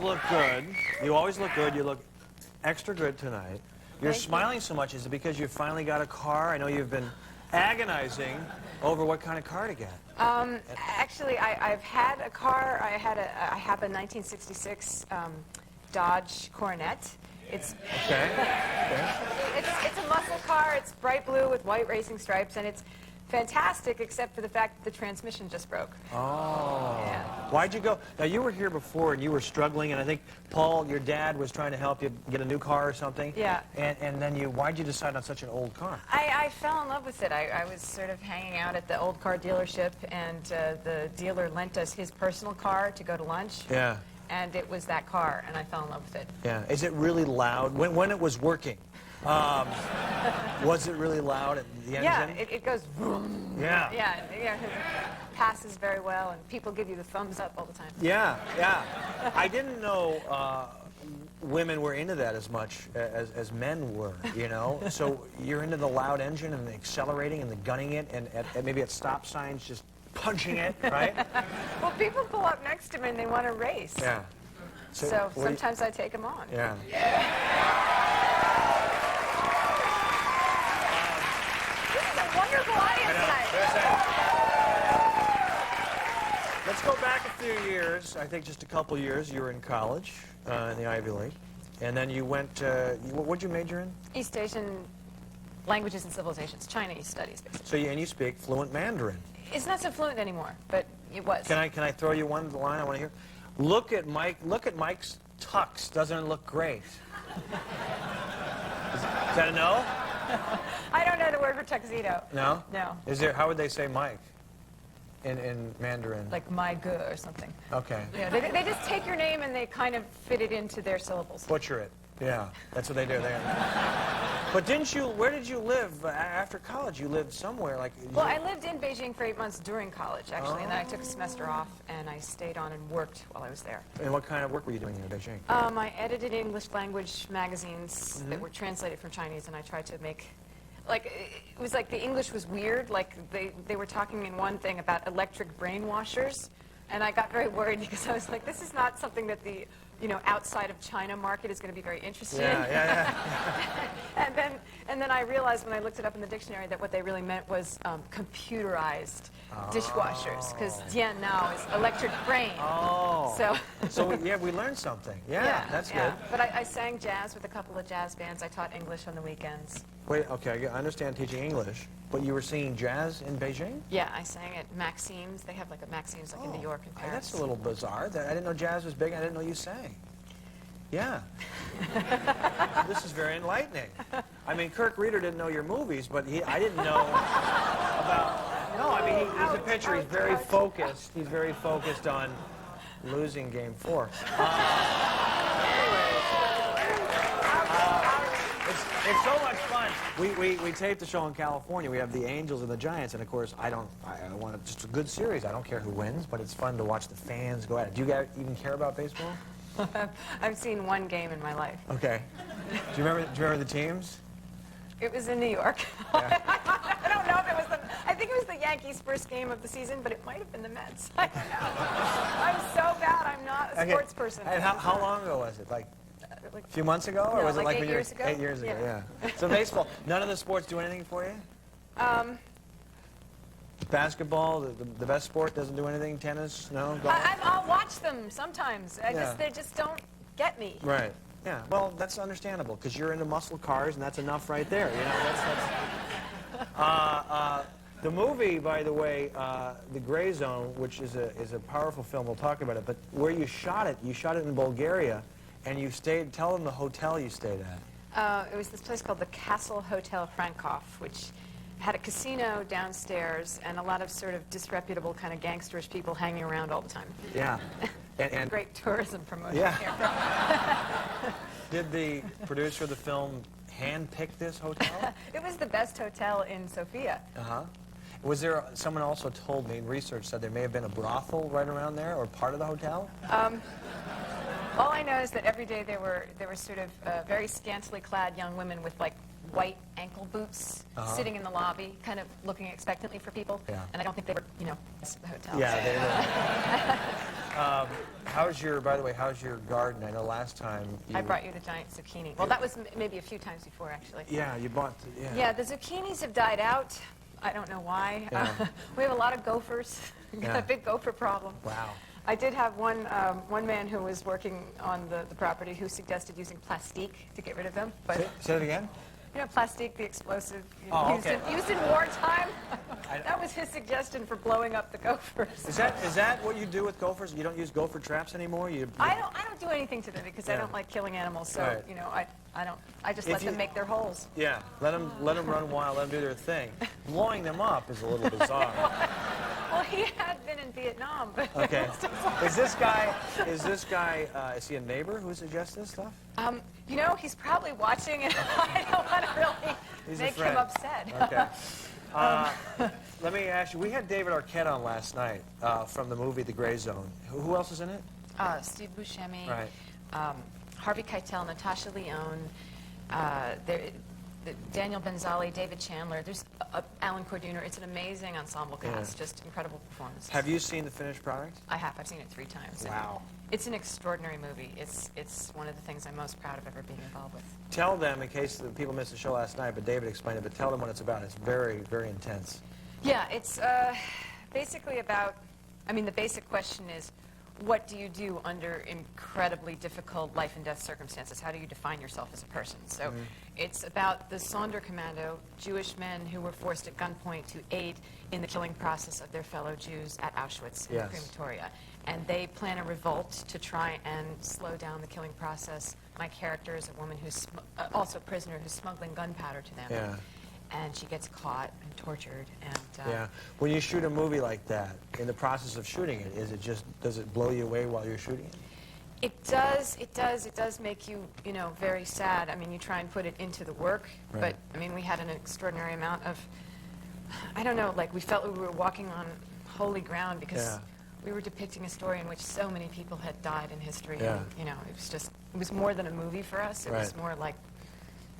look good. You always look good. You look extra good tonight. You're Thank smiling you. so much. Is it because you finally got a car? I know you've been agonizing over what kind of car to get. Actually, I've had a car. I have a 1966 Dodge Coronet. It's Okay. it's a muscle car. It's bright blue with white racing stripes, and it's fantastic, except for the fact that the transmission just broke. Oh. Yeah. Why'd you go? Now, you were here before, and you were struggling, and I think Paul, your dad, was trying to help you get a new car or something. Yeah. And then why'd you decide on such an old car? I fell in love with it. I was sort of hanging out at the old car dealership, and the dealer lent us his personal car to go to lunch. Yeah. And it was that car, and I fell in love with it. Yeah. Is it really loud? When it was working, was it really loud at the engine? Yeah, it goes vroom. Yeah. Yeah, it passes very well, and people give you the thumbs up all the time. Yeah, yeah. I didn't know women were into that as much as men were, you know? So you're into the loud engine and the accelerating and the gunning it, and maybe at stop signs just punching it, right? Well, people pull up next to me and they want to race. Yeah. So sometimes I take them on. Yeah. This is a wonderful audience tonight. Let's go back a few years. I think just a couple years. You were in college in the Ivy League. And then you went, what'd you major in? East Asian languages and civilizations, Chinese studies, basically. So and you speak fluent Mandarin. It's not so fluent anymore, but it was. Can I throw you one line I want to hear? Look at Mike's tux. Doesn't it look great? Is that a no? I don't know the word for tuxedo. No? No. How would they say Mike in Mandarin? Like my gu or something. Okay. Yeah, they just take your name and they kind of fit it into their syllables. Butcher it. Yeah, that's what they do. But where did you live after college? You lived somewhere like... Well, I lived in Beijing for 8 months during college, actually, and then I took a semester off, and I stayed on and worked while I was there. And what kind of work were you doing in Beijing? I edited English language magazines that were translated from Chinese, and I tried to make... it was like the English was weird, like they were talking in one thing about electric brainwashers, and I got very worried because I was like, this is not something that the... outside of China market is going to be very interested in. Yeah. and then I realized when I looked it up in the dictionary that what they really meant was computerized dishwashers, because Dian now is electric brain. Oh. So we learned something. Yeah, that's good. But I sang jazz with a couple of jazz bands. I taught English on the weekends. Wait, okay, I understand teaching English, but you were singing jazz in Beijing? Yeah, I sang at Maxime's. They have like a Maxime's in New York and Paris. That's a little bizarre. I didn't know jazz was big. I didn't know you sang. Yeah. This is very enlightening. I mean, Kirk Reeder didn't know your movies, but I didn't know about... No, I mean, he's a pitcher. He's very focused. He's very focused on losing Game 4. It's so much fun. We taped the show in California. We have the Angels and the Giants, and of course, I want it just a good series. I don't care who wins, but it's fun to watch the fans go at it. Do you guys even care about baseball? I've seen one game in my life. Okay. Do you remember the teams? It was in New York. Yeah. I don't know if it was I think it was the Yankees' first game of the season, but it might have been the Mets. I don't know. I'm so bad. I'm not a sports person. And how long ago was it? Like a few months ago? Or No, was it like like 8 years ago? 8 years ago, yeah. So baseball, none of the sports do anything for you? Basketball, the best sport, doesn't do anything? Tennis? No? Golf? I'll watch them sometimes. They just don't get me. Right. Yeah. Well, that's understandable because you're into muscle cars, and that's enough right there. You know, the movie, by the way, The Gray Zone, which is a powerful film. We'll talk about it. But where you shot it in Bulgaria, and you stayed. Tell them the hotel you stayed at. It was this place called the Castle Hotel Frankhoff, which had a casino downstairs and a lot of sort of disreputable kind of gangsterish people hanging around all the time. Yeah. And great tourism promotion yeah. here. Did the producer of the film hand-pick this hotel? It was the best hotel in Sofia. Uh-huh. Was there, someone also told me, research said there may have been a brothel right around there, or part of the hotel? All I know is that every day there were sort of very scantily clad young women with like white ankle boots sitting in the lobby, kind of looking expectantly for people. Yeah. And I don't think they were, the hotel. Yeah, they were. By the way, how's your garden? I know last time I brought you the giant zucchini. Well, that was maybe a few times before, actually. Yeah, you bought. Yeah, the zucchinis have died out. I don't know why. Yeah. We have a lot of gophers. We've got a big gopher problem. Wow. I did have one man who was working on the property who suggested using plastique to get rid of them. But Say it again. you know, plastique, the explosive, Okay. used in wartime. That was his suggestion for blowing up the gophers. Is that what you do with gophers? You don't use gopher traps anymore? I don't do anything to them because I don't like killing animals. So Right. you know, I just let them make their holes. Yeah, let them run wild, let them do their thing. Blowing them up is a little bizarre. Well, he had been in Vietnam, but Okay. Is this guy, is he a neighbor who suggests this stuff? you know, he's probably watching, and I don't want to really make him upset. Okay. Let me ask you, we had David Arquette on last night from the movie The Gray Zone. Who else is in it? Steve Buscemi, Right. Harvey Keitel, Natasha Lyonne, Daniel Benzali, David Chandler. There's Alan Corduner. It's an amazing ensemble cast, just incredible performances. Have you seen the finished product? I have. I've seen it 3 times. Wow. It's an extraordinary movie. It's one of the things I'm most proud of ever being involved with. Tell them, in case the people missed the show last night, but David explained it, but tell them what it's about. It's very, very intense. Yeah, it's basically about, I mean, the basic question is, what do you do under incredibly difficult life and death circumstances? How do you define yourself as a person? So it's about the Sonderkommando, Jewish men who were forced at gunpoint to aid in the killing process of their fellow Jews at Auschwitz and crematoria. And they plan a revolt to try and slow down the killing process. My character is a woman who's also a prisoner who's smuggling gunpowder to them. Yeah. And she gets caught and tortured. And Yeah. When you shoot a movie like that, in the process of shooting it, does it blow you away while you're shooting it? It does make you, you know, very sad. I mean, you try and put it into the work, but, I mean, we had an extraordinary amount of, I don't know, like, we felt we were walking on holy ground because we were depicting a story in which so many people had died in history. Yeah. And, you know, it was more than a movie for us. It was more like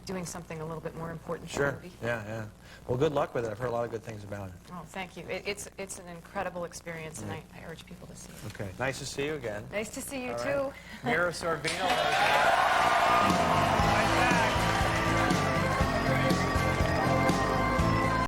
doing something a little bit more important than a movie. Yeah. Well, good luck with it. I've heard a lot of good things about it. Oh, thank you. It's an incredible experience, and I urge people to see it. Okay. Nice to see you again. Nice to see you, All too. right. Mira Sorvino. Right back.